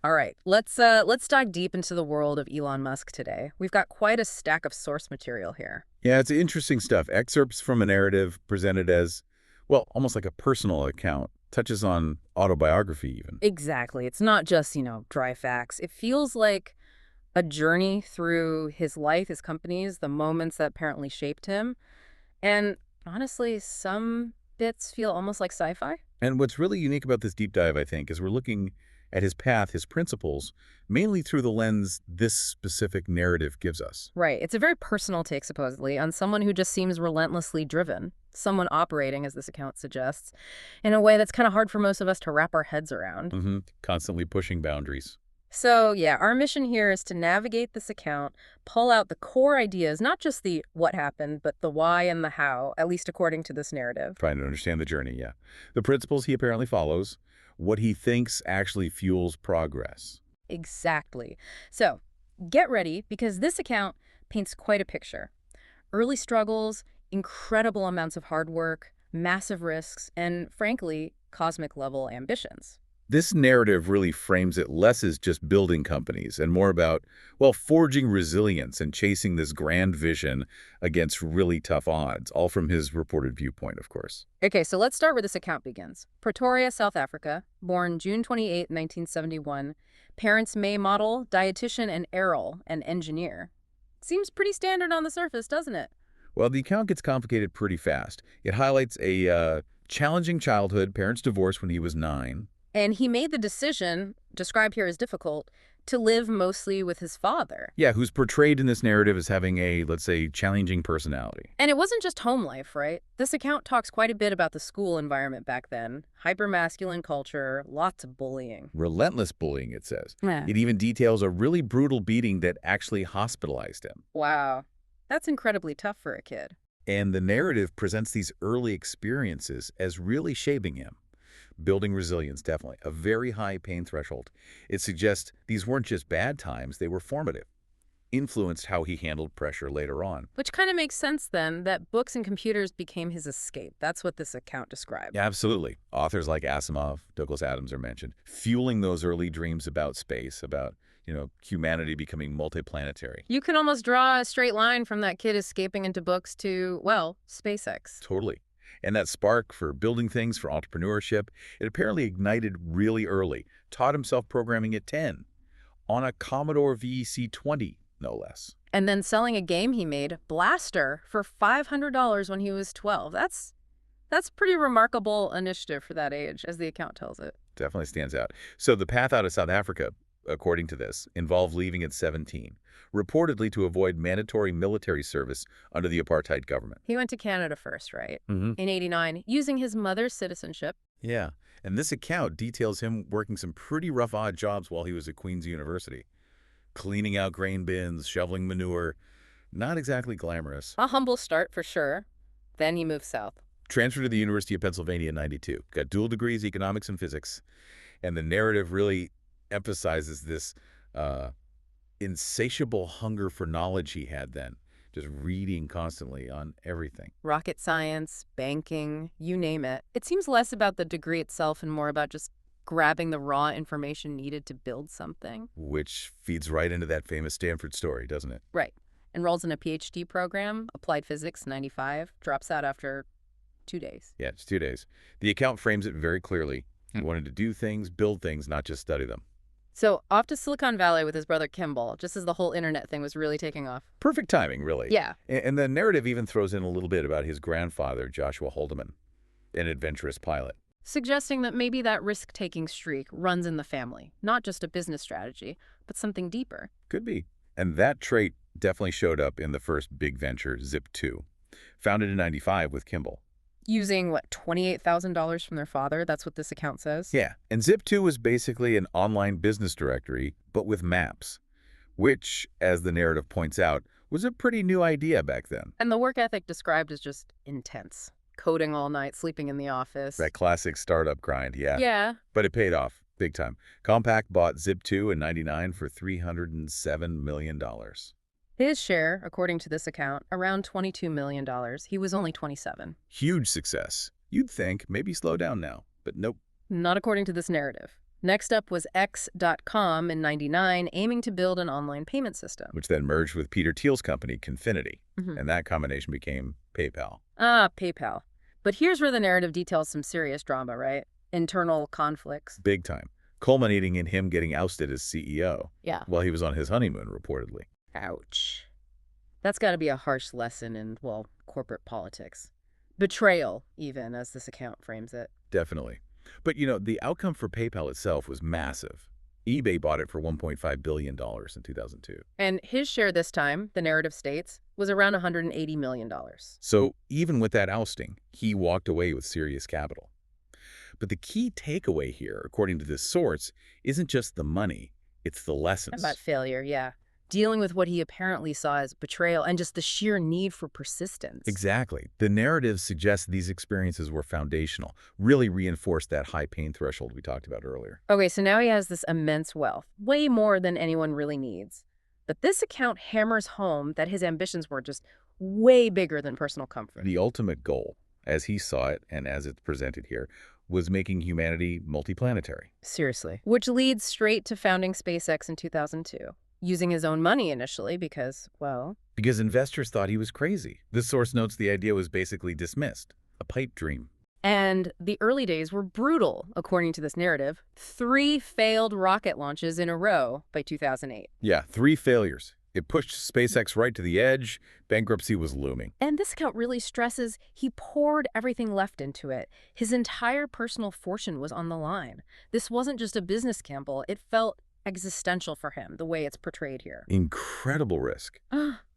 All right, let's dive deep into the world of Elon Musk today. We've got quite a stack of source material here. Yeah, it's interesting stuff. Excerpts from a narrative presented as, well, almost like a personal account, touches on autobiography even. Exactly. It's not just, dry facts. It feels like a journey through his life, his companies, the moments that apparently shaped him. And honestly, some bits feel almost like sci-fi. And what's really unique about this deep dive, I think, is we're looking at his path, his principles, mainly through the lens this specific narrative gives us. Right. It's a very personal take, supposedly, on someone who just seems relentlessly driven. Someone operating, as this account suggests, in a way that's kind of hard for most of us to wrap our heads around. Constantly pushing boundaries. So, yeah, our mission here is to navigate this account, pull out the core ideas, not just the what happened, but the why and the how, at least according to this narrative. Trying to understand the journey, yeah. The principles he apparently follows, what he thinks actually fuels progress. Exactly. So, get ready because this account paints quite a picture. Early struggles, incredible amounts of hard work, massive risks, and frankly, cosmic level ambitions. This narrative really frames it less as just building companies and more about, well, forging resilience and chasing this grand vision against really tough odds, all from his reported viewpoint, of course. Okay, so let's start where this account begins. Pretoria, South Africa, born June 28, 1971. Parents May model, dietitian, and Errol, an engineer. Seems pretty standard on the surface, doesn't it? Well, the account gets complicated pretty fast. It highlights a challenging childhood, parents divorced when he was 9. And he made the decision, described here as difficult, to live mostly with his father. Yeah, who's portrayed in this narrative as having a, let's say, challenging personality. And it wasn't just home life, right? This account talks quite a bit about the school environment back then. Hyper-masculine culture, lots of bullying. Relentless bullying, it says. Yeah. It even details a really brutal beating that actually hospitalized him. Wow. That's incredibly tough for a kid. And the narrative presents these early experiences as really shaping him. Building resilience, definitely. A very high pain threshold. It suggests these weren't just bad times, they were formative. Influenced how he handled pressure later on. Which kind of makes sense then that books and computers became his escape. That's what this account described. Yeah, absolutely. Authors like Asimov, Douglas Adams are mentioned, fueling those early dreams about space, about, humanity becoming multiplanetary. You can almost draw a straight line from that kid escaping into books to, well, SpaceX. Totally. And that spark for building things, for entrepreneurship, it apparently ignited really early. Taught himself programming at 10, on a Commodore VEC-20, no less. And then selling a game he made, Blaster, for $500 when he was 12. That's pretty remarkable initiative for that age, as the account tells it. Definitely stands out. So the path out of South Africa, according to this, involved leaving at 17, reportedly to avoid mandatory military service under the apartheid government. He went to Canada first, right? Mm-hmm. In '89, using his mother's citizenship. Yeah, and this account details him working some pretty rough odd jobs while he was at Queen's University. Cleaning out grain bins, shoveling manure. Not exactly glamorous. A humble start for sure. Then he moved south. Transferred to the University of Pennsylvania in '92. Got dual degrees, economics and physics. And the narrative really emphasizes this insatiable hunger for knowledge he had then. Just reading constantly on everything. Rocket science, banking, you name it. It seems less about the degree itself and more about just grabbing the raw information needed to build something. Which feeds right into that famous Stanford story, doesn't it? Right. Enrolls in a PhD program, applied physics, 95, drops out after 2 days. Yeah, it's 2 days. The account frames it very clearly. He wanted to do things, build things, not just study them. So off to Silicon Valley with his brother Kimball, just as the whole internet thing was really taking off. Perfect timing, really. Yeah. And the narrative even throws in a little bit about his grandfather, Joshua Haldeman, an adventurous pilot. Suggesting that maybe that risk-taking streak runs in the family, not just a business strategy, but something deeper. Could be. And that trait definitely showed up in the first big venture, Zip2, founded in '95 with Kimball. Using, what, $28,000 from their father? That's what this account says? Yeah, and Zip2 was basically an online business directory, but with maps, which, as the narrative points out, was a pretty new idea back then. And the work ethic described as just intense. Coding all night, sleeping in the office. That classic startup grind, yeah. Yeah. But it paid off, big time. Compaq bought Zip2 in '99 for $307 million. His share, according to this account, around $22 million. He was only 27. Huge success. You'd think maybe slow down now, but nope. Not according to this narrative. Next up was X.com in '99, aiming to build an online payment system. which then merged with Peter Thiel's company, Confinity. Mhm. And that combination became PayPal. Ah, PayPal. But here's where the narrative details some serious drama, right? Internal conflicts. Big time. Culminating in him getting ousted as CEO Yeah. while he was on his honeymoon, reportedly. Ouch. That's got to be a harsh lesson in, well, corporate politics. Betrayal, even, as this account frames it. Definitely. But, the outcome for PayPal itself was massive. eBay bought it for $1.5 billion in 2002. And his share this time, the narrative states, was around $180 million. So even with that ousting, he walked away with serious capital. But the key takeaway here, according to this source, isn't just the money, it's the lessons. About failure, yeah. Dealing with what he apparently saw as betrayal and just the sheer need for persistence. Exactly. The narrative suggests these experiences were foundational, really reinforced that high pain threshold we talked about earlier. Okay, so now he has this immense wealth, way more than anyone really needs. But this account hammers home that his ambitions were just way bigger than personal comfort. The ultimate goal, as he saw it and as it's presented here, was making humanity multiplanetary. Seriously. Which leads straight to founding SpaceX in 2002. Using his own money initially because, well... Because investors thought he was crazy. This source notes the idea was basically dismissed. A pipe dream. And the early days were brutal, according to this narrative. 3 failed rocket launches in a row by 2008. Yeah, 3 failures. It pushed SpaceX right to the edge. Bankruptcy was looming. And this account really stresses he poured everything left into it. His entire personal fortune was on the line. This wasn't just a business gamble. It felt existential for him, the way it's portrayed here. Incredible risk.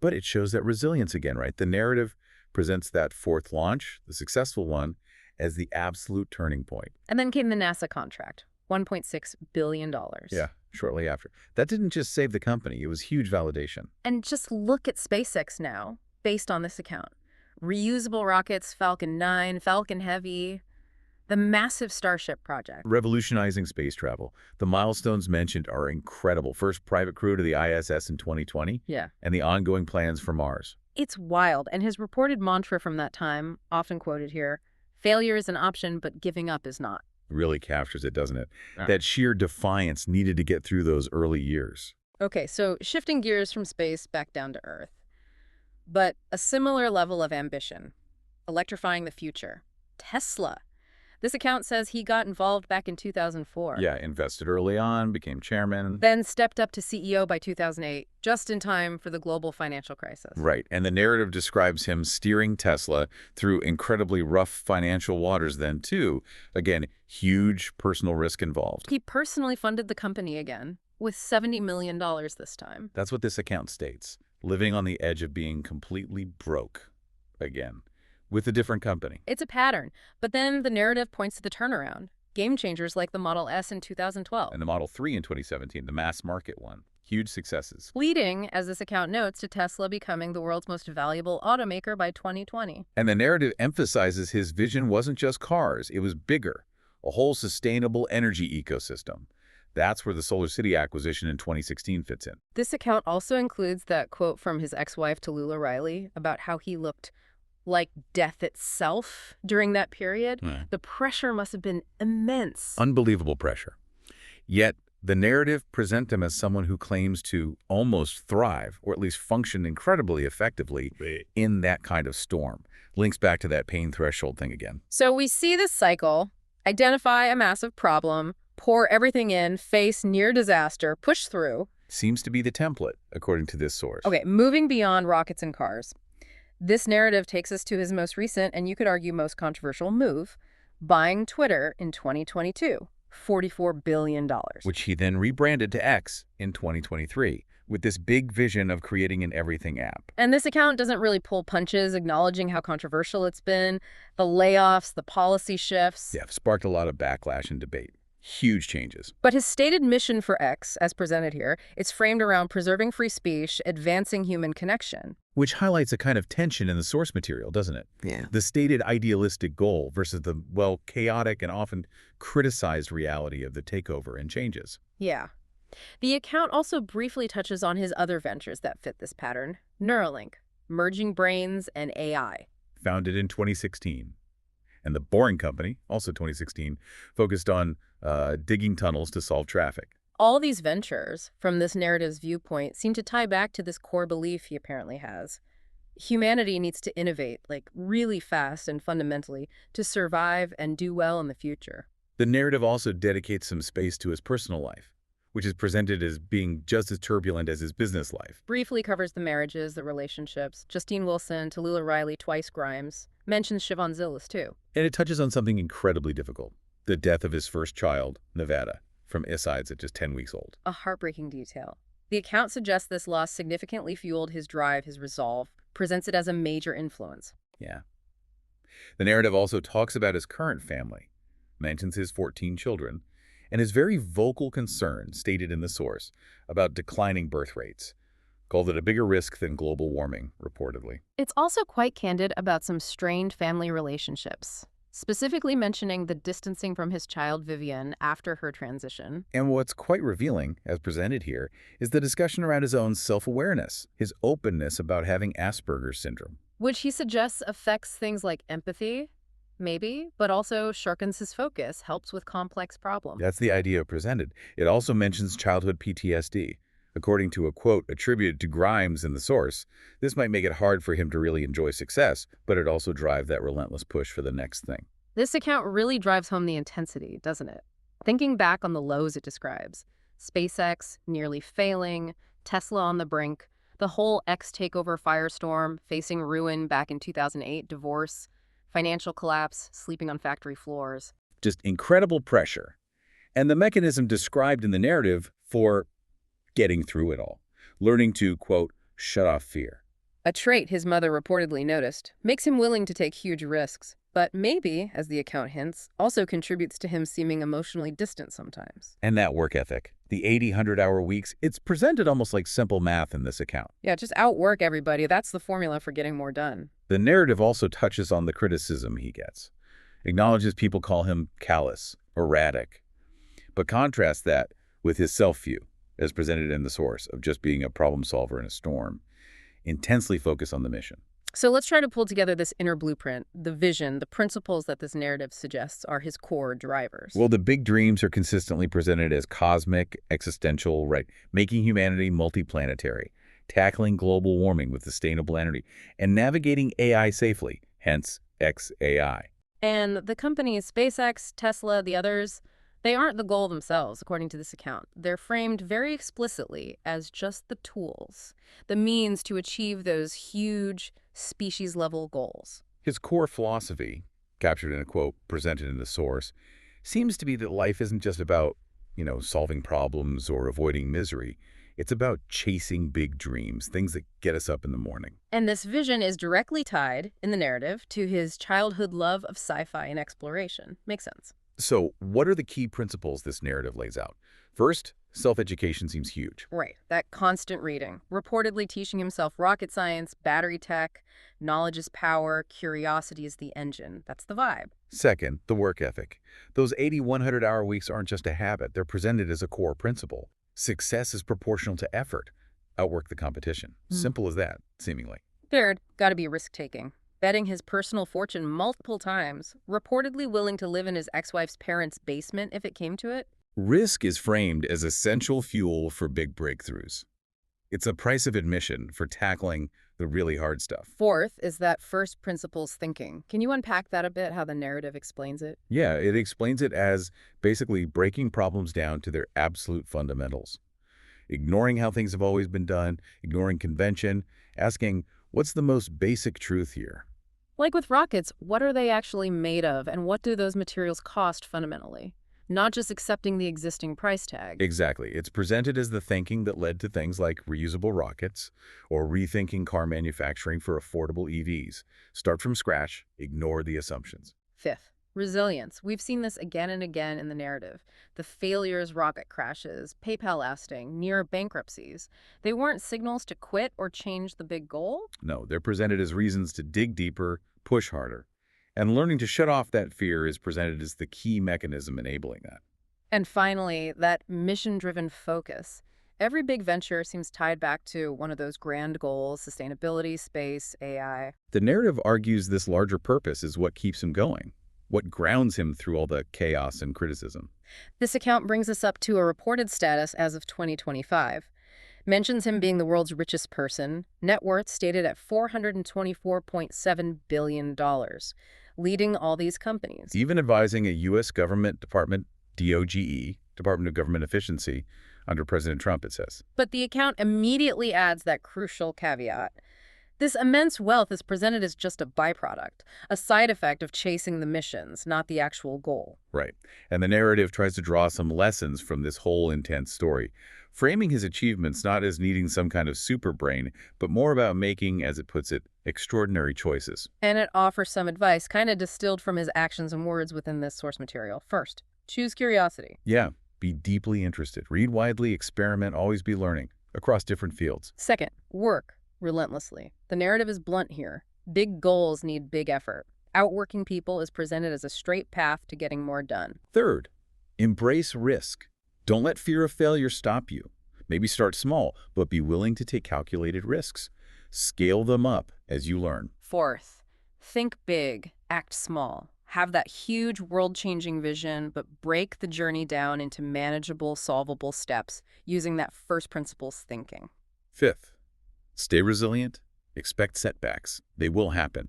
But it shows that resilience again, right? The narrative presents that 4th launch, the successful one, as the absolute turning point. And then came the NASA contract, $1.6 billion. Yeah, shortly after. That didn't just save the company. It was huge validation. And just look at SpaceX now, based on this account. Reusable rockets, Falcon 9, Falcon Heavy, the massive Starship project. Revolutionizing space travel. The milestones mentioned are incredible. First private crew to the ISS in 2020. Yeah. And the ongoing plans for Mars. It's wild. And his reported mantra from that time, often quoted here, failure is an option, but giving up is not. Really captures it, doesn't it? That sheer defiance needed to get through those early years. Okay, so shifting gears from space back down to Earth. But a similar level of ambition, electrifying the future. Tesla. This account says he got involved back in 2004. Yeah, invested early on, became chairman. Then stepped up to CEO by 2008, just in time for the global financial crisis. Right, and the narrative describes him steering Tesla through incredibly rough financial waters then, too. Again, huge personal risk involved. He personally funded the company again, with $70 million this time. That's what this account states, living on the edge of being completely broke again. With a different company. It's a pattern, but then the narrative points to the turnaround. Game changers like the Model S in 2012. And the Model 3 in 2017, the mass market one. Huge successes. Leading, as this account notes, to Tesla becoming the world's most valuable automaker by 2020. And the narrative emphasizes his vision wasn't just cars, it was bigger. A whole sustainable energy ecosystem. That's where the Solar City acquisition in 2016 fits in. This account also includes that quote from his ex-wife, Tallulah Riley, about how he looked like death itself during that period. The pressure must have been immense. Unbelievable pressure. Yet, the narrative presents him as someone who claims to almost thrive, or at least function incredibly effectively in that kind of storm. Links back to that pain threshold thing again. So we see this cycle, identify a massive problem, pour everything in, face near disaster, push through. Seems to be the template, according to this source. Okay, moving beyond rockets and cars. This narrative takes us to his most recent, and you could argue most controversial move, buying Twitter in 2022, $44 billion. Which he then rebranded to X in 2023, with this big vision of creating an everything app. And this account doesn't really pull punches, acknowledging how controversial it's been, the layoffs, the policy shifts. Yeah, sparked a lot of backlash and debate. Huge changes. But his stated mission for X, as presented here, is framed around preserving free speech, advancing human connection. Which highlights a kind of tension in the source material, doesn't it? Yeah. The stated idealistic goal versus the, well, chaotic and often criticized reality of the takeover and changes. Yeah. The account also briefly touches on his other ventures that fit this pattern. Neuralink, merging brains and AI. Founded in 2016. And the Boring Company, also 2016, focused on digging tunnels to solve traffic. All these ventures, from this narrative's viewpoint, seem to tie back to this core belief he apparently has. Humanity needs to innovate, like really fast and fundamentally, to survive and do well in the future. The narrative also dedicates some space to his personal life, which is presented as being just as turbulent as his business life. Briefly covers the marriages, the relationships, Justine Wilson, Tallulah Riley, twice Grimes, mentions Siobhan Zillis too. And it touches on something incredibly difficult, the death of his first child, Nevada, from SIDS at just 10 weeks old. A heartbreaking detail. The account suggests this loss significantly fueled his drive, his resolve, presents it as a major influence. Yeah. The narrative also talks about his current family, mentions his 14 children, and his very vocal concern, stated in the source, about declining birth rates. Called it a bigger risk than global warming, reportedly. It's also quite candid about some strained family relationships, specifically mentioning the distancing from his child Vivian after her transition. And what's quite revealing, as presented here, is the discussion around his own self-awareness, his openness about having Asperger's syndrome. Which he suggests affects things like empathy, maybe, but also sharpens his focus, helps with complex problems. That's the idea presented. It also mentions childhood PTSD. According to a quote attributed to Grimes in the source, this might make it hard for him to really enjoy success, but it also drives that relentless push for the next thing. This account really drives home the intensity, doesn't it? Thinking back on the lows it describes, SpaceX nearly failing, Tesla on the brink, the whole X takeover firestorm, facing ruin back in 2008, divorce, financial collapse, sleeping on factory floors. Just incredible pressure. And the mechanism described in the narrative for getting through it all. Learning to, quote, shut off fear. A trait his mother reportedly noticed makes him willing to take huge risks, but maybe, as the account hints, also contributes to him seeming emotionally distant sometimes. And that work ethic, the 80, 100-hour weeks, it's presented almost like simple math in this account. Yeah, just outwork everybody. That's the formula for getting more done. The narrative also touches on the criticism he gets, acknowledges people call him callous, erratic, but contrasts that with his self-view, as presented in the source, of just being a problem solver in a storm, intensely focused on the mission. So let's try to pull together this inner blueprint, the vision, the principles that this narrative suggests are his core drivers. Well, the big dreams are consistently presented as cosmic, existential, right? Making humanity multiplanetary, tackling global warming with sustainable energy, and navigating AI safely, hence XAI. And the companies SpaceX, Tesla, the others, they aren't the goal themselves, according to this account. They're framed very explicitly as just the tools, the means to achieve those huge species-level goals. His core philosophy, captured in a quote presented in the source, seems to be that life isn't just about, solving problems or avoiding misery. It's about chasing big dreams, things that get us up in the morning. And this vision is directly tied, in the narrative, to his childhood love of sci-fi and exploration. Makes sense. So what are the key principles this narrative lays out? First, self-education seems huge. Right, that constant reading, reportedly teaching himself rocket science, battery tech, knowledge is power, curiosity is the engine. That's the vibe. Second, the work ethic. Those 80, 100-hour weeks aren't just a habit. They're presented as a core principle. Success is proportional to effort. Outwork the competition. Simple as that, seemingly. Third, gotta be risk-taking. Betting his personal fortune multiple times, reportedly willing to live in his ex-wife's parents' basement if it came to it. Risk is framed as essential fuel for big breakthroughs. It's a price of admission for tackling the really hard stuff. Fourth is that first principles thinking. Can you unpack that a bit, how the narrative explains it? Yeah, it explains it as basically breaking problems down to their absolute fundamentals. Ignoring how things have always been done, ignoring convention, asking, what's the most basic truth here? Like with rockets, what are they actually made of, and what do those materials cost fundamentally? Not just accepting the existing price tag. Exactly. It's presented as the thinking that led to things like reusable rockets or rethinking car manufacturing for affordable EVs. Start from scratch, ignore the assumptions. Fifth, resilience. We've seen this again and again in the narrative. The failures, rocket crashes, PayPal ousting, near bankruptcies. They weren't signals to quit or change the big goal? No, they're presented as reasons to dig deeper, push harder. And learning to shut off that fear is presented as the key mechanism enabling that. And finally, that mission-driven focus. Every big venture seems tied back to one of those grand goals: sustainability, space, AI. The narrative argues this larger purpose is what keeps him going. What grounds him through all the chaos and criticism? This account brings us up to a reported status as of 2025. Mentions him being the world's richest person, net worth stated at $424.7 billion, leading all these companies. Even advising a U.S. government department, DOGE, Department of Government Efficiency, under President Trump, it says. But the account immediately adds that crucial caveat. This immense wealth is presented as just a byproduct, a side effect of chasing the missions, not the actual goal. Right. And the narrative tries to draw some lessons from this whole intense story, framing his achievements not as needing some kind of super brain, but more about making, as it puts it, extraordinary choices. And it offers some advice, kind of distilled from his actions and words within this source material. First, choose curiosity. Yeah, be deeply interested. Read widely, experiment, always be learning across different fields. Second, work relentlessly. The narrative is blunt here. Big goals need big effort. Outworking people is presented as a straight path to getting more done. Third, embrace risk. Don't let fear of failure stop you. Maybe start small, but be willing to take calculated risks. Scale them up as you learn. Fourth, think big, act small. Have that huge world-changing vision, but break the journey down into manageable, solvable steps using that first principles thinking. Fifth, stay resilient. Expect setbacks. They will happen.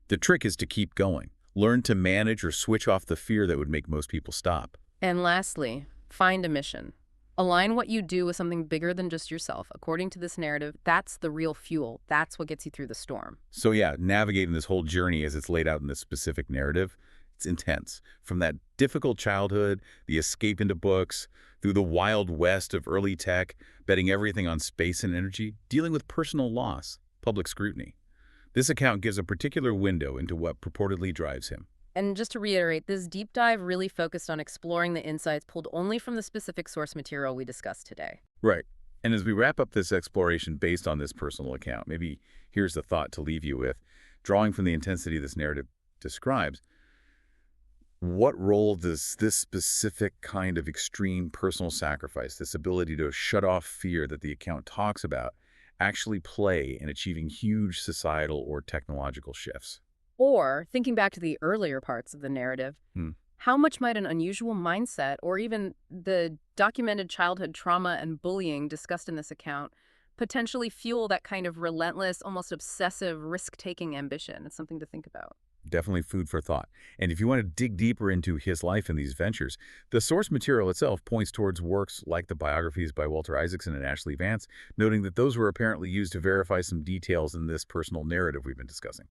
The trick is to keep going. Learn to manage or switch off the fear that would make most people stop. And lastly, find a mission. Align what you do with something bigger than just yourself. According to this narrative, that's the real fuel. That's what gets you through the storm. So yeah, navigating this whole journey as it's laid out in this specific narrative, it's intense. From that difficult childhood, the escape into books, through the wild west of early tech, betting everything on space and energy, dealing with personal loss, public scrutiny. This account gives a particular window into what purportedly drives him. And just to reiterate, this deep dive really focused on exploring the insights pulled only from the specific source material we discussed today. Right. And as we wrap up this exploration based on this personal account, maybe here's the thought to leave you with. Drawing from the intensity this narrative describes, what role does this specific kind of extreme personal sacrifice, this ability to shut off fear that the account talks about, actually play in achieving huge societal or technological shifts? Or, thinking back to the earlier parts of the narrative, how much might an unusual mindset or even the documented childhood trauma and bullying discussed in this account potentially fuel that kind of relentless, almost obsessive, risk-taking ambition? It's something to think about. Definitely food for thought. And if you want to dig deeper into his life and these ventures, the source material itself points towards works like the biographies by Walter Isaacson and Ashley Vance, noting that those were apparently used to verify some details in this personal narrative we've been discussing.